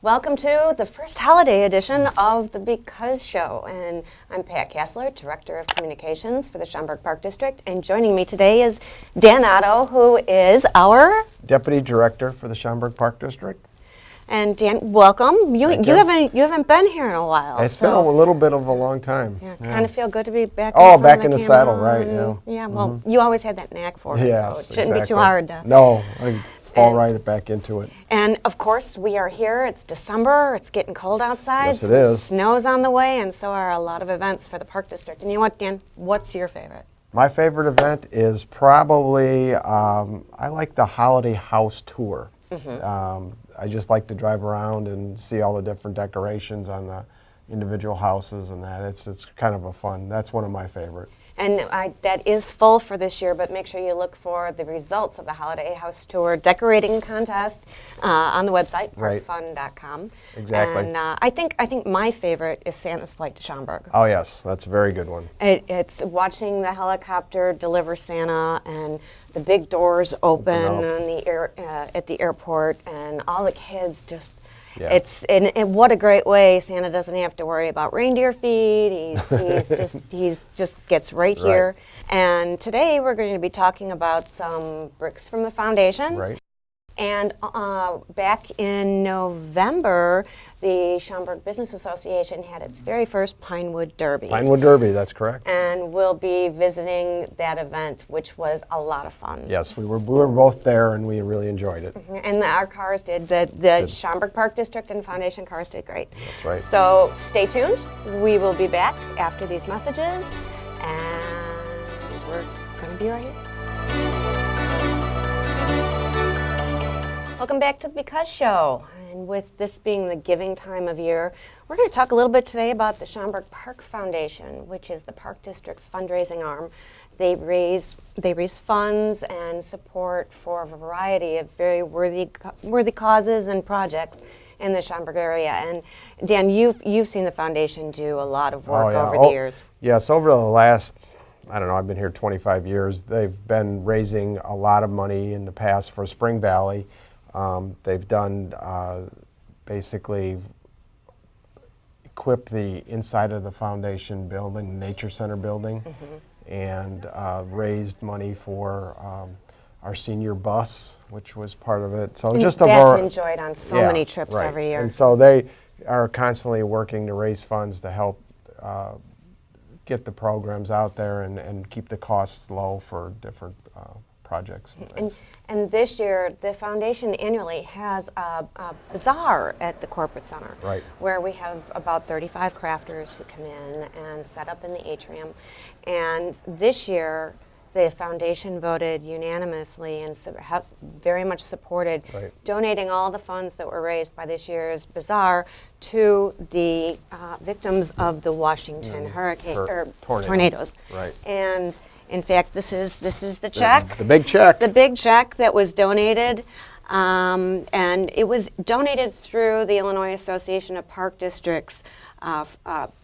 Welcome to the first holiday edition of the BCUZ Show, and I'm Pat Casler, Director of Communications for the Schaumburg Park District, and joining me today is Dan Otto, who is our Deputy Director for the Schaumburg Park District. And Dan, welcome. You haven't been here in a while. It's been a little bit of a long time. Yeah, kind of feel good to be back. Back in the saddle, right? Yeah. Well, you always had that knack for it, so it shouldn't be too hard to. No, I fall right back into it. And of course, we are here. It's December. It's getting cold outside. Yes, it is. Snow's on the way, and so are a lot of events for the Park District. And you know what, Dan? What's your favorite? My favorite event is probably I like the Holiday House Tour. I just like to drive around and see all the different decorations on the individual houses and that. It's kind of a fun. That's one of my favorite. And that is full for this year, but make sure you look for the results of the Holiday House Tour decorating contest on the website, parkfun.com. Exactly. And I think my favorite is Santa's Flight to Schaumburg. Oh yes, that's a very good one. It's watching the helicopter deliver Santa and the big doors open on the at the airport, and all the kids just. Yeah. And what a great way. Santa doesn't have to worry about reindeer feed. He's just gets right here. And today we're going to be talking about some bricks from the foundation. Right. And back in November, the Schaumburg Business Association had its very first Pinewood Derby. Pinewood Derby, that's correct. And we'll be visiting that event, which was a lot of fun. Yes, we were both there, and we really enjoyed it. And our cars did. The Schaumburg Park District and Foundation cars did great. That's right. So stay tuned. We will be back after these messages, and we're going to be right here. Welcome back to the BCUZ Show. And with this being the giving time of year, we're going to talk a little bit today about the Schaumburg Park Foundation, which is the Park District's fundraising arm. They raise funds and support for a variety of very worthy causes and projects in the Schaumburg area. And Dan, you've seen the foundation do a lot of work over the years. Yes, over the last, I've been here 25 years. They've been raising a lot of money in the past for Spring Valley. They've done basically equipped the inside of the foundation building, Nature Center building, and raised money for our senior bus, which was part of it. So just that's enjoyed on so many trips every year. And so they are constantly working to raise funds to help get the programs out there and keep the costs low for different projects. And this year, the foundation annually has a bazaar at the corporate center, where we have about 35 crafters who come in and set up in the atrium. And this year, the foundation voted unanimously and very much supported donating all the funds that were raised by this year's bazaar to the victims of the Washington hurricane or tornadoes. And in fact, this is the check. The big check. The big check that was donated, and it was donated through the Illinois Association of Park Districts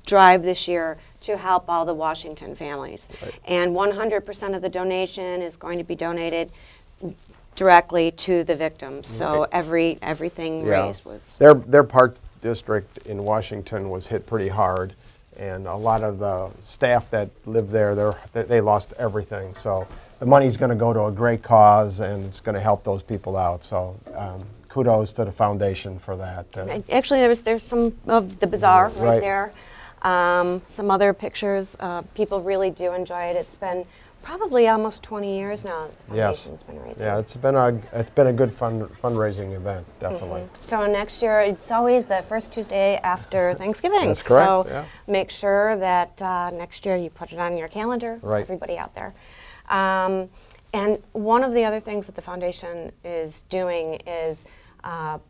drive this year to help all the Washington families. And 100% of the donation is going to be donated directly to the victims. So everything raised was their park district in Washington was hit pretty hard. And a lot of the staff that live there, they lost everything. So the money's going to go to a great cause, and it's going to help those people out. So kudos to the foundation for that. Actually, there's some of the bazaar right there. Some other pictures. People really do enjoy it. It's been probably almost 20 years now that the foundation's been raising. Yeah, it's been a good fundraising event, definitely. So next year, it's always the first Tuesday after Thanksgiving. That's correct. So make sure that next year you put it on your calendar, everybody out there. And one of the other things that the foundation is doing is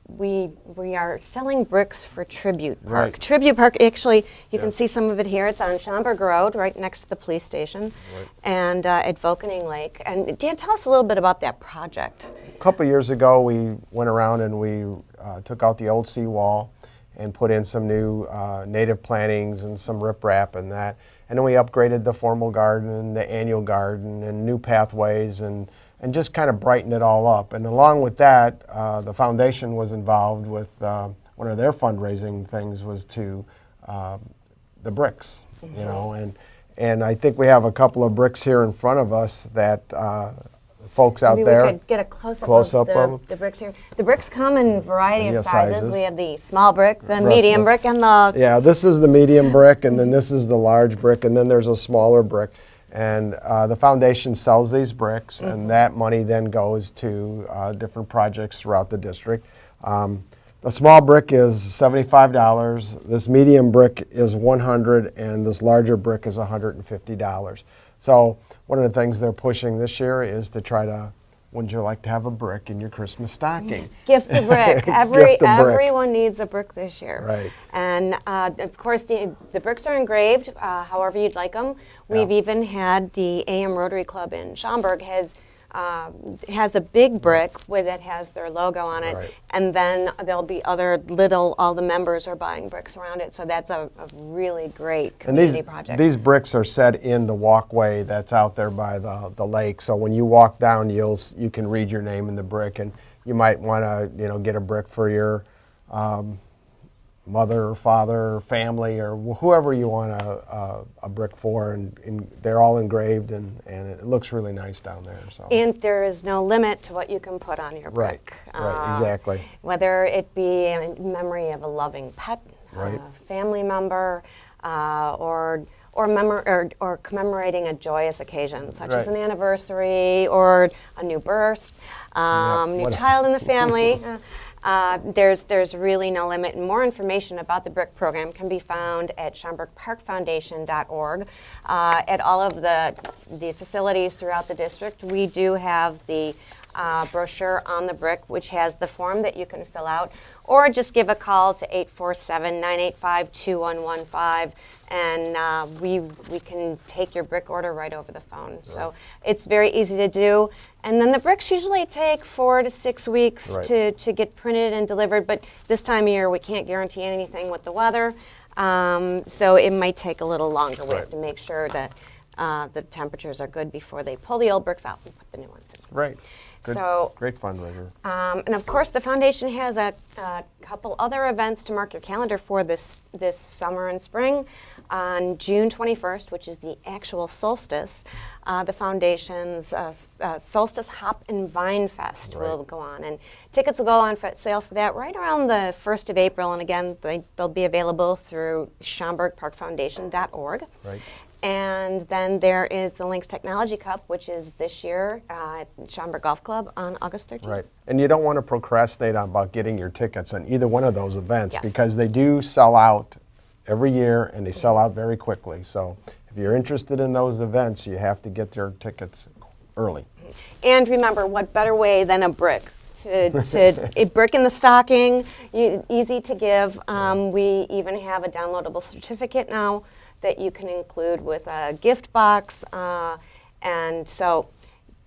we are selling bricks for Tribute Park. Tribute Park, actually, you can see some of it here. It's on Schaumburg Road, right next to the police station, and at Vokening Lake. And Dan, tell us a little bit about that project. A couple years ago, we went around and we took out the old seawall and put in some new native plantings and some riprap and that. And then we upgraded the formal garden, the annual garden, and new pathways, and just kind of brightened it all up. And along with that, the foundation was involved with one of their fundraising things was to the bricks, you know, and I think we have a couple of bricks here in front of us that folks out Maybe there. we could get a close-up of the bricks here. The bricks come in a variety of sizes. We have the small brick, the medium brick, and the... Yeah, this is the medium brick, and then this is the large brick, and then there's a smaller brick. And the foundation sells these bricks, and that money then goes to different projects throughout the district. The small brick is $75, this medium brick is $100, and this larger brick is $150. So one of the things they're pushing this year is to try to, wouldn't you like to have a brick in your Christmas stocking? Yes, gift a brick. Everyone needs a brick this year. Right. And of course, the bricks are engraved however you'd like them. We've even had the AM Rotary Club in Schaumburg has a big brick that has their logo on it, Right. and then there'll be all the members are buying bricks around it, so that's a really great community project. These bricks are set in the walkway that's out there by the lake, so when you walk down, you can read your name in the brick, and you might want to get a brick for your mother or father or family or whoever you want a brick for, and they're all engraved, and it looks really nice down there. So. And there is no limit to what you can put on your brick. Right, exactly. Whether it be in memory of a loving pet, Right. a family member, or commemorating a joyous occasion, such as Right. an anniversary or a new birth, new child in the family. There's really no limit, and more information about the BRIC program can be found at SchaumburgParkFoundation.org. At all of the facilities throughout the district, we do have the brochure on the BRIC, which has the form that you can fill out, or just give a call to 847-985-2115, and we can take your BRIC order right over the phone. Right. So it's very easy to do. And then the bricks usually take 4 to 6 weeks Right. to get printed and delivered, but this time of year we can't guarantee anything with the weather, so it might take a little longer. We have to make sure that the temperatures are good before they pull the old bricks out and put the new ones in. Right. Good, So, great fundraiser. and of course the foundation has a couple other events to mark your calendar for this summer and spring. On June 21st, which is the actual solstice, the foundation's Solstice Hop and Vine Fest will go on, and tickets will go on sale for that right around the 1st of April, and again they'll be available through SchaumburgParkFoundation.org. Right. And then there is the Lynx Technology Cup, which is this year at Schaumburg Golf Club on August 13th. Right. And you don't want to procrastinate about getting your tickets on either one of those events, Yes. because they do sell out every year, and they sell out very quickly. So if you're interested in those events, you have to get your tickets early. And remember, what better way than a brick? A brick in the stocking, easy to give. We even have a downloadable certificate now that you can include with a gift box, and so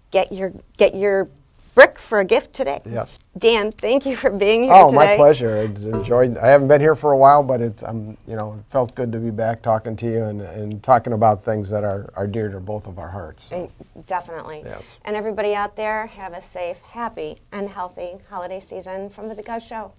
get your brick for a gift today. Yes. Dan, thank you for being here Oh, today. my pleasure. I enjoyed. I haven't been here for a while, but it felt good to be back talking to you and talking about things that are dear to both of our hearts. Definitely. Yes. And everybody out there, have a safe, happy, and healthy holiday season from the BCUZ Show.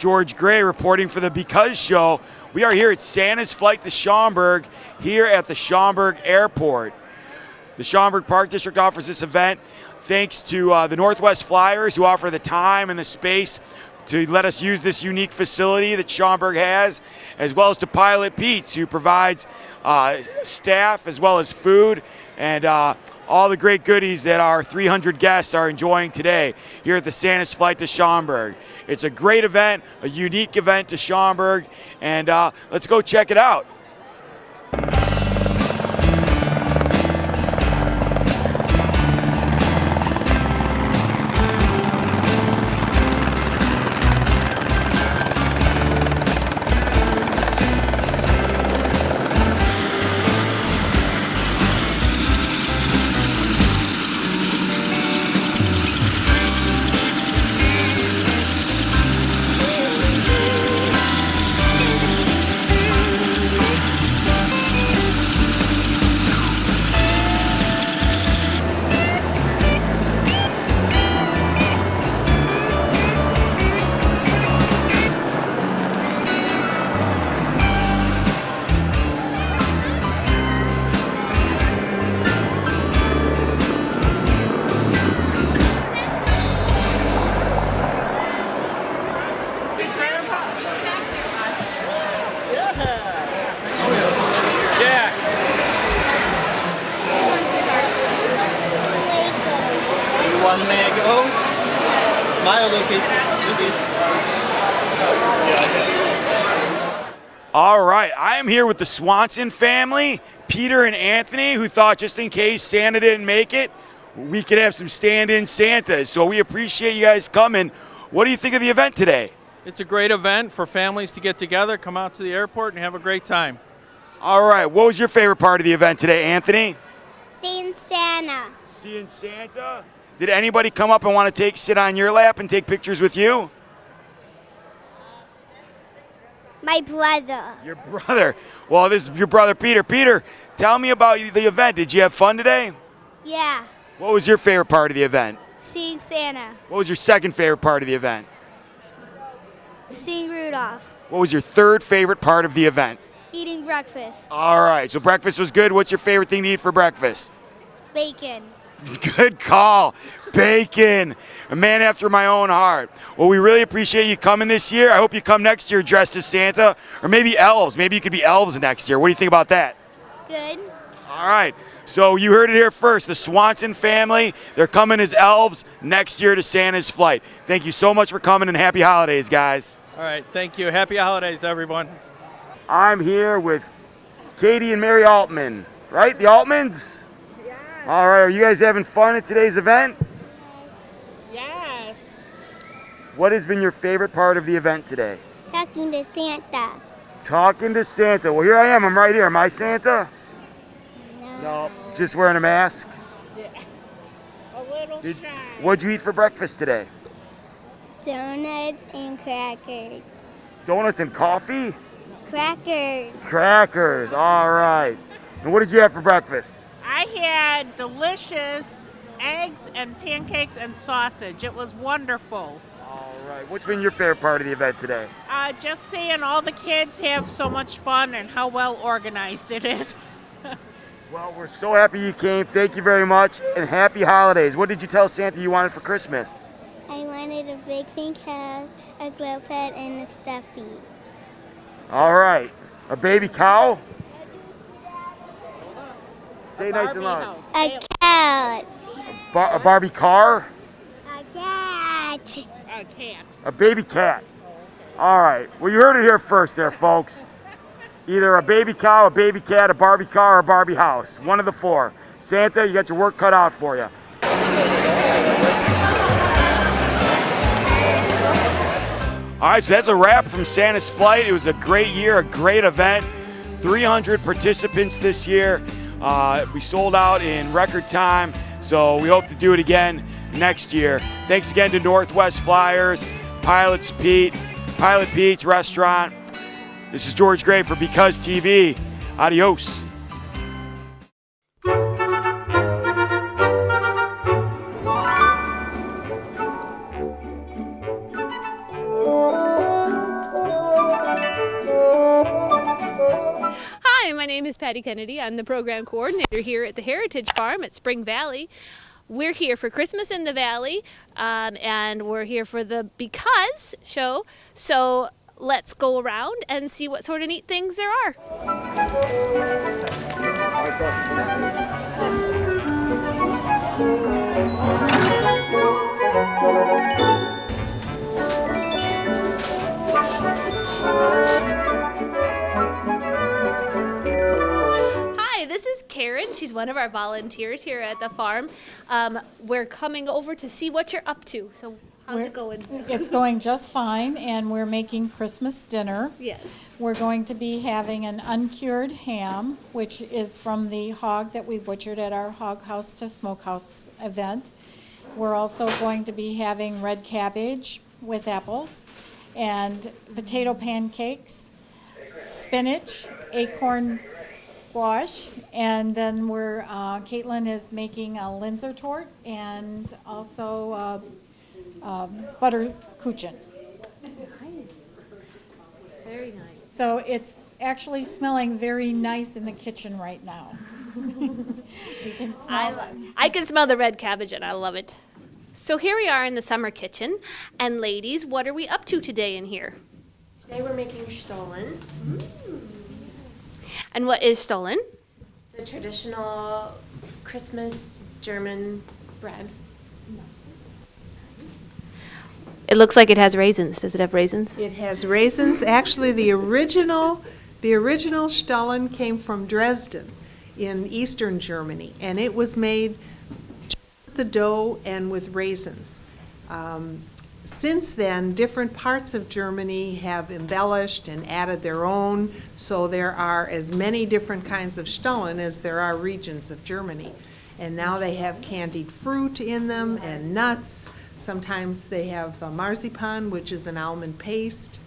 George Grey reporting for the BCUZ show. We are here at Santa's Flight to Schaumburg here at the Schaumburg Airport. The Schaumburg Park District offers this event thanks to the Northwest Flyers, who offer the time and the space to let us use this unique facility that Schaumburg has, as well as to Pilot Pete's, who provides staff as well as food and all the great goodies that our 300 guests are enjoying today here at the Santa's Flight to Schaumburg. It's a great event, a unique event to Schaumburg, and let's go check it out. All right, I am here with the Swanson family, Peter and Anthony, who thought just in case Santa didn't make it, we could have some stand-in Santas. So we appreciate you guys coming. What do you think of the event today? It's a great event for families to get together, come out to the airport, and have a great time. All right, what was your favorite part of the event today, Anthony? Seeing Santa. Seeing Santa? Did anybody come up and want to sit on your lap and take pictures with you? My brother. Your brother. Well, this is your brother, Peter. Peter, tell me about the event. Did you have fun today? Yeah. What was your favorite part of the event? Seeing Santa. What was your second favorite part of the event? Seeing Rudolph. What was your third favorite part of the event? Eating breakfast. All right, so breakfast was good. What's your favorite thing to eat for breakfast? Bacon. Good call. Bacon. A man after my own heart. Well, we really appreciate you coming this year. I hope you come next year dressed as Santa, or maybe elves. Maybe you could be elves next year. What do you think about that? Good. All right. So you heard it here first. The Swanson family, they're coming as elves next year to Santa's Flight. Thank you so much for coming, and happy holidays, guys. All right, thank you. Happy holidays, everyone. I'm here with Katie and Mary Altman, right? The Altmans? Yes. All right, are you guys having fun at today's event? Yes. What has been your favorite part of the event today? Talking to Santa. Talking to Santa. Well, here I am. I'm right here. Am I Santa? No. Just wearing a mask? Yeah. A little shy. What'd you eat for breakfast today? Donuts and crackers. Donuts and coffee? Crackers. Crackers. All right. And what did you have for breakfast? I had delicious eggs and pancakes and sausage. It was wonderful. All right. What's been your favorite part of the event today? Just seeing all the kids have so much fun and how well organized it is. Well, we're so happy you came. Thank you very much, and happy holidays. What did you tell Santa you wanted for Christmas? I wanted a big pink house, a glow pet, and a stuffy. All right. A baby cow? Say nice and loud. A cat. A Barbie car? A cat. A cat. A baby cat. All right. Well, you heard it here first there, folks. Either a baby cow, a baby cat, a Barbie car, or a Barbie house. One of the four. Santa, you got your work cut out for you. All right, so that's a wrap from Santa's Flight. It was a great year, a great event. 300 participants this year. We sold out in record time, so we hope to do it again next year. Thanks again to Northwest Flyers, Pilot Pete's Restaurant. This is George Grey for BCUZ TV. Adios. is Patty Kennedy. I'm the program coordinator here at the Heritage Farm at Spring Valley. We're here for Christmas in the Valley, and we're here for the Because show. So let's go around and see what sort of neat things there are. Hi, this is Karen. She's one of our volunteers here at the farm. We're coming over to see what you're up to. So how's it going? It's going just fine, and we're making Christmas dinner. Yes. We're going to be having an uncured ham, which is from the hog that we butchered at our Hog House to Smokehouse event. We're also going to be having red cabbage with apples and potato pancakes, spinach, acorn squash, and then Caitlin is making a Linzer tort and also butter kuchen. Very nice. So it's actually smelling very nice in the kitchen right now. You can smell it. I can smell the red cabbage and I love it. So here we are in the summer kitchen. And ladies, what are we up to today in here? Today we're making Stollen. And what is Stollen? It's a traditional Christmas German bread. It looks like it has raisins. Does it have raisins? It has raisins. Actually, the original Stollen came from Dresden in eastern Germany, and it was made with the dough and with raisins. Since then, different parts of Germany have embellished and added their own, so there are as many different kinds of Stollen as there are regions of Germany. And now they have candied fruit in them and nuts. Sometimes they have marzipan, which is an almond paste.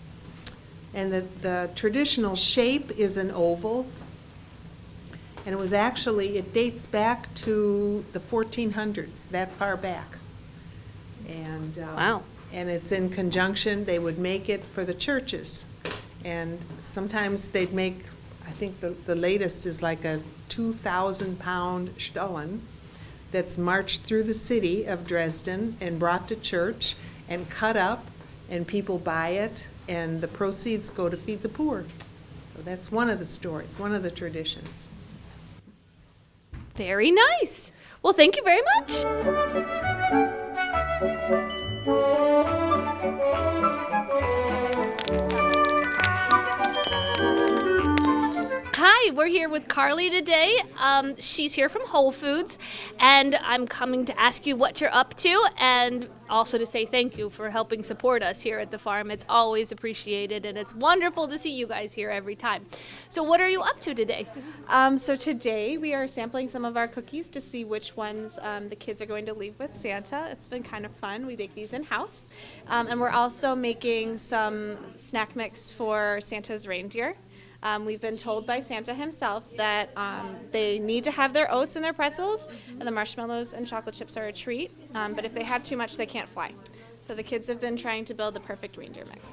And the traditional shape is an oval. And it dates back to the 1400s, that far back. And Wow. And it's in conjunction, they would make it for the churches. And sometimes they'd make, I think the latest is like a 2,000-pound Stollen that's marched through the city of Dresden and brought to church and cut up, and people buy it, and the proceeds go to feed the poor. So that's one of the stories, one of the traditions. Very nice. Well, thank you very much. Hi, we're here with Carly today. She's here from Whole Foods, and I'm coming to ask you what you're up to, and also to say thank you for helping support us here at the farm. It's always appreciated, and it's wonderful to see you guys here every time. So what are you up to today? So today we are sampling some of our cookies to see which ones the kids are going to leave with Santa. It's been kind of fun. We bake these in-house. And we're also making some snack mix for Santa's reindeer. We've been told by Santa himself that they need to have their oats and their pretzels, and the marshmallows and chocolate chips are a treat, but if they have too much, they can't fly. So the kids have been trying to build the perfect reindeer mix.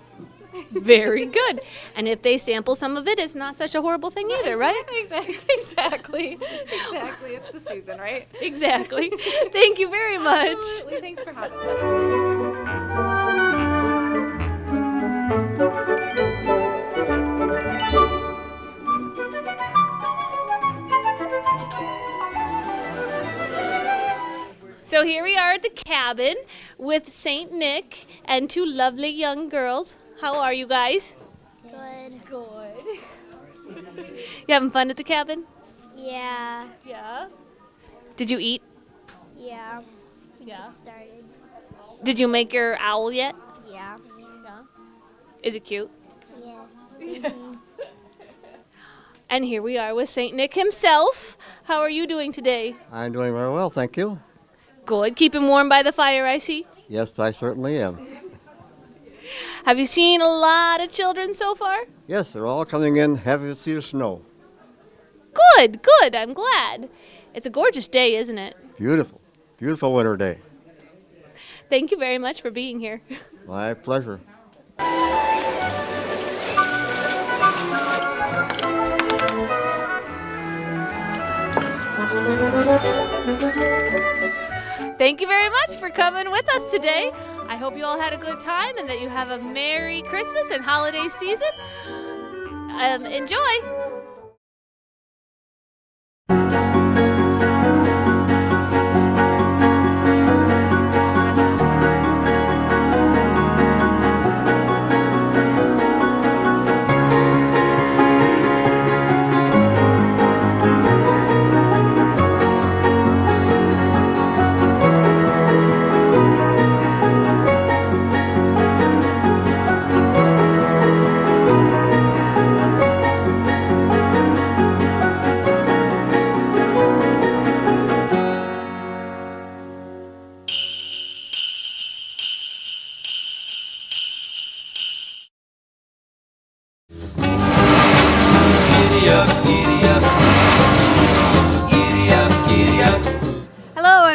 Very good. And if they sample some of it, it's not such a horrible thing either, right? Exactly. It's the season, right? Exactly. Thank you very much. Absolutely. Thanks for having us. So here we are at the cabin with St. Nick and two lovely young girls. How are you guys? Good. You having fun at the cabin? Yeah. Yeah. Did you eat? Yeah. Yeah. Started. Did you make your owl yet? Yeah. Is it cute? Yes. And here we are with St. Nick himself. How are you doing today? I'm doing very well, thank you. Good. Keeping warm by the fire, I see. Yes, I certainly am. Have you seen a lot of children so far? Yes, they're all coming in, happy to see the snow. Good. I'm glad. It's a gorgeous day, isn't it? Beautiful. Beautiful winter day. Thank you very much for being here. My pleasure. Thank you very much for coming with us today. I hope you all had a good time and that you have a Merry Christmas and holiday season. Enjoy!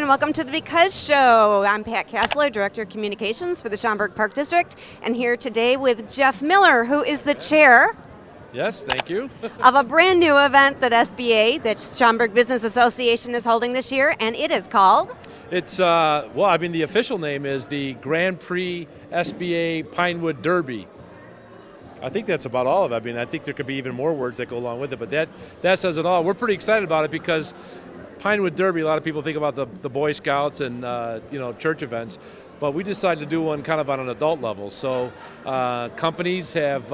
Welcome to the Because Show. I'm Pat Casler, Director of Communications for the Schaumburg Park District, and here today with Jeff Miller, who is the chair Yes, thank you. of a brand new event that SBA, that Schaumburg Business Association, is holding this year, and it is called? It's, the official name is the Grand Prix SBA Pinewood Derby. I think that's about all of it. I mean, I think there could be even more words that go along with it, but that says it all. We're pretty excited about it because Pinewood Derby, a lot of people think about the Boy Scouts and church events, but we decided to do one kind of on an adult level. So companies have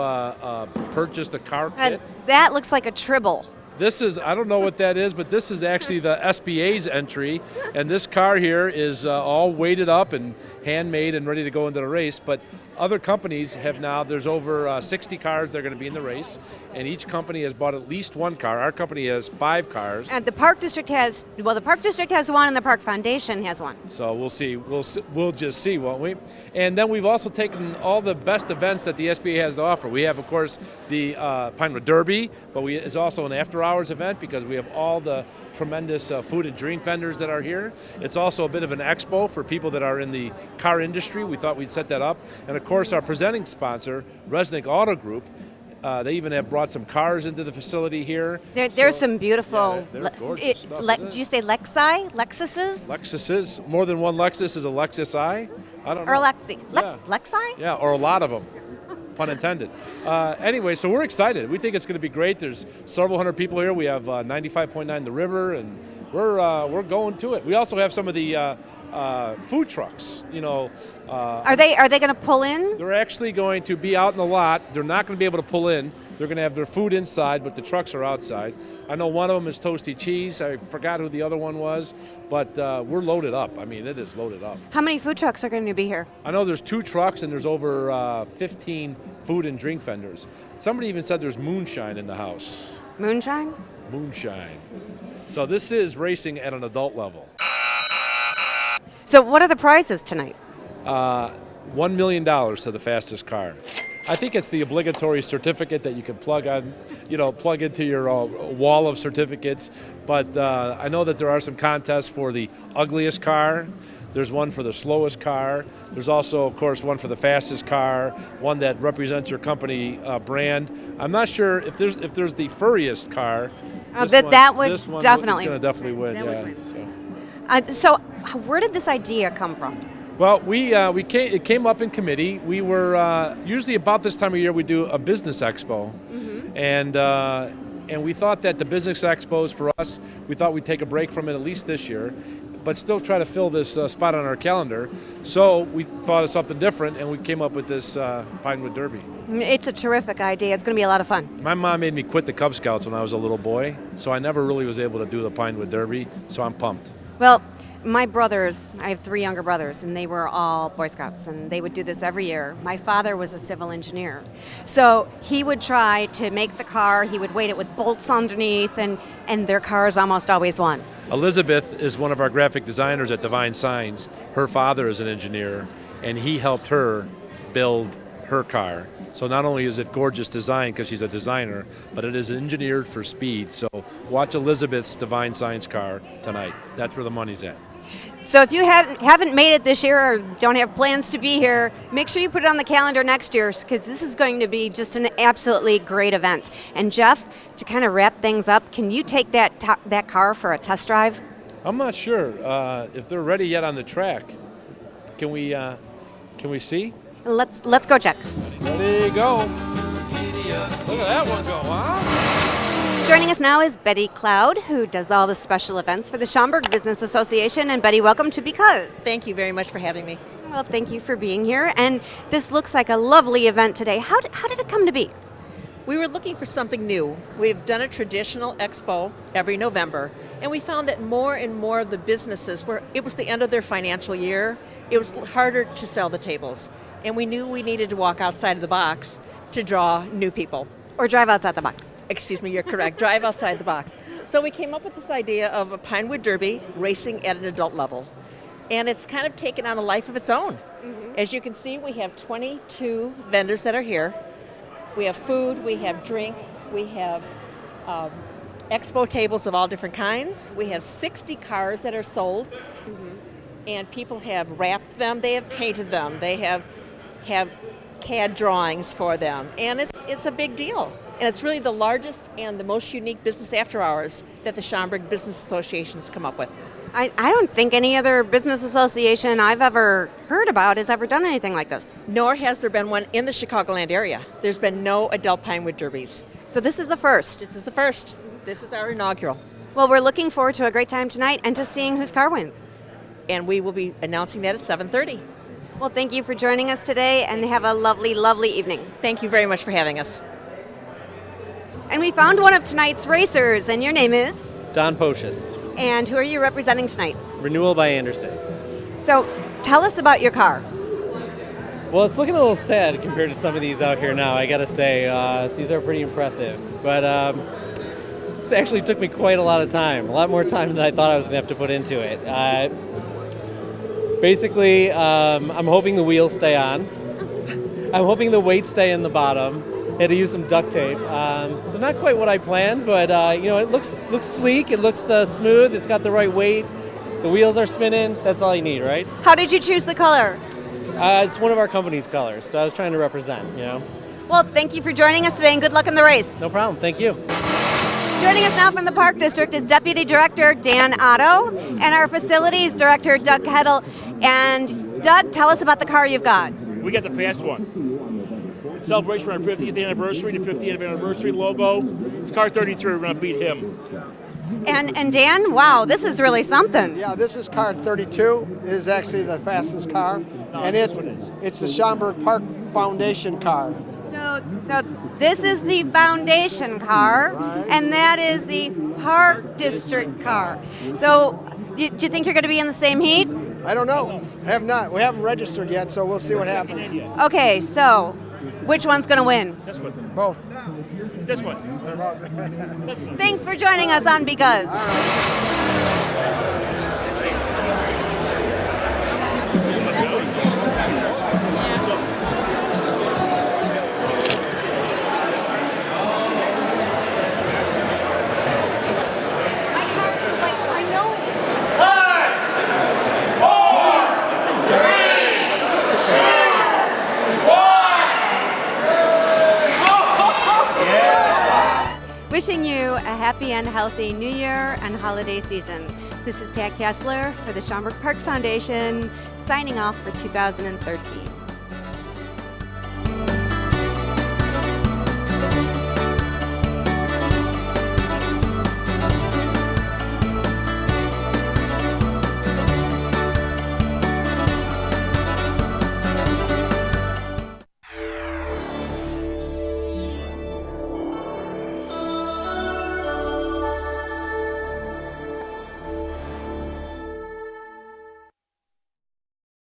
purchased a car kit. That looks like a tribble. This is, I don't know what that is, but this is actually the SBA's entry, and this car here is all weighted up and handmade and ready to go into the race. But other companies have now, there's over 60 cars that are going to be in the race, and each company has bought at least one car. Our company has 5 cars. And the Park District has, the Park District has one and the Park Foundation has one. So we'll see. We'll just see, won't we? And then we've also taken all the best events that the SBA has to offer. We have, of course, the Pinewood Derby, but it's also an after-hours event because we have all the tremendous food and drink vendors that are here. It's also a bit of an expo for people that are in the car industry. We thought we'd set that up. And of course, our presenting sponsor, Resnick Auto Group, they even have brought some cars into the facility here. There's some beautiful, they're gorgeous stuff. did you say Lexuses? Lexuses. More than one Lexus is a Lexus I don't know. Or Lexi. Yeah. Lexi? Yeah, or a lot of them. Pun intended. Anyway, so we're excited. We think it's going to be great. There's several hundred people here. We have 95.9 The River, and we're going to it. We also have some of the food trucks. Are they going to pull in? They're actually going to be out in the lot. They're not going to be able to pull in. They're going to have their food inside, but the trucks are outside. I know one of them is Toasty Cheese. I forgot who the other one was, but we're loaded up. I mean, it is loaded up. How many food trucks are going to be here? I know there's 2 trucks and there's over 15 food and drink vendors. Somebody even said there's moonshine in the house. Moonshine? Moonshine. So this is racing at an adult level. So what are the prizes tonight? $1 million to the fastest car. I think it's the obligatory certificate that you can plug into your wall of certificates. But I know that there are some contests for the ugliest car. There's one for the slowest car. There's also, of course, one for the fastest car, one that represents your company brand. I'm not sure if there's the furriest car. That would this one definitely. Is going to definitely win. That Yeah. would win. So where did this idea come from? Well, it came up in committee. We were usually about this time of year we do a business expo, and we thought that the business expos for us, we thought we'd take a break from it at least this year, but still try to fill this spot on our calendar. So we thought of something different, and we came up with this Pinewood Derby. It's a terrific idea. It's going to be a lot of fun. My mom made me quit the Cub Scouts when I was a little boy, so I never really was able to do the Pinewood Derby. So I'm pumped. Well, my brothers, I have 3 younger brothers, and they were all Boy Scouts, and they would do this every year. My father was a civil engineer, so he would try to make the car, he would weight it with bolts underneath, and their cars almost always won. Elizabeth is one of our graphic designers at Divine Signs. Her father is an engineer, and he helped her build her car. So not only is it gorgeous design because she's a designer, but it is engineered for speed. So watch Elizabeth's Divine Signs car tonight. That's where the money's at. So if you haven't made it this year or don't have plans to be here, make sure you put it on the calendar next year because this is going to be just an absolutely great event. And Jeff, to kind of wrap things up, can you take that car for a test drive? I'm not sure if they're ready yet on the track. Can we see? Let's go check. Ready, go. Look at that one go, huh? Joining us now is Betty Cloud, who does all the special events for the Schaumburg Business Association. And Betty, welcome to BCUZ. Thank you very much for having me. Well, thank you for being here. And this looks like a lovely event today. How did it come to be? We were looking for something new. We've done a traditional expo every November, and we found that more and more of the businesses, it was the end of their financial year, it was harder to sell the tables. And we knew we needed to walk outside of the box to draw new people. Or drive outside the box. Excuse me, you're correct. Drive outside the box. So we came up with this idea of a Pinewood Derby racing at an adult level. And it's kind of taken on a life of its own. Mm-hmm. As you can see, we have 22 vendors that are here. We have food, we have drink, we have expo tables of all different kinds. We have 60 cars that are sold. Mm-hmm. And people have wrapped them, they have painted them, they have CAD drawings for them. And it's a big deal. And it's really the largest and the most unique business after hours that the Schaumburg Business Association has come up with. I don't think any other business association I've ever heard about has ever done anything like this. Nor has there been one in the Chicagoland area. There's been no adult Pinewood Derbies. So this is the first? This is the first. This is our inaugural. Well, we're looking forward to a great time tonight and to seeing whose car wins. And we will be announcing that at 7:30. Well, thank you for joining us today and have a lovely, lovely evening. Thank you very much for having us. And we found one of tonight's racers, and your name is? Don Pocius. And who are you representing tonight? Renewal by Anderson. So tell us about your car. Well, it's looking a little sad compared to some of these out here now, I gotta say. These are pretty impressive. But this actually took me quite a lot of time, a lot more time than I thought I was gonna have to put into it. Basically, I'm hoping the wheels stay on. I'm hoping the weights stay in the bottom. Had to use some duct tape. So not quite what I planned, but it looks sleek, it looks smooth, it's got the right weight, the wheels are spinning, that's all you need, right? How did you choose the color? It's one of our company's colors, so I was trying to represent, Well, thank you for joining us today and good luck in the race. No problem, thank you. Joining us now from the Park District is Deputy Director Dan Otto and our Facilities Director Doug Heddle. And Doug, tell us about the car you've got. We got the fast one. It's celebration for our 50th anniversary, the 50th anniversary logo. It's car 33, we're going to beat him. And Dan, wow, this is really something. Yeah, this is car 32. It is actually the fastest car. No, and it's the Schaumburg Park Foundation car. So this is the foundation car, right, and that is the Park District car. So do you think you're going to be in the same heat? I don't know. Have not. We haven't registered yet, so we'll see what happens. Okay, so which one's going to win? This one. Both. This one. Thanks for joining us on BCUZ. Wishing you a happy and healthy New Year and holiday season. This is Pat Casler for the Schaumburg Park Foundation, signing off for 2013.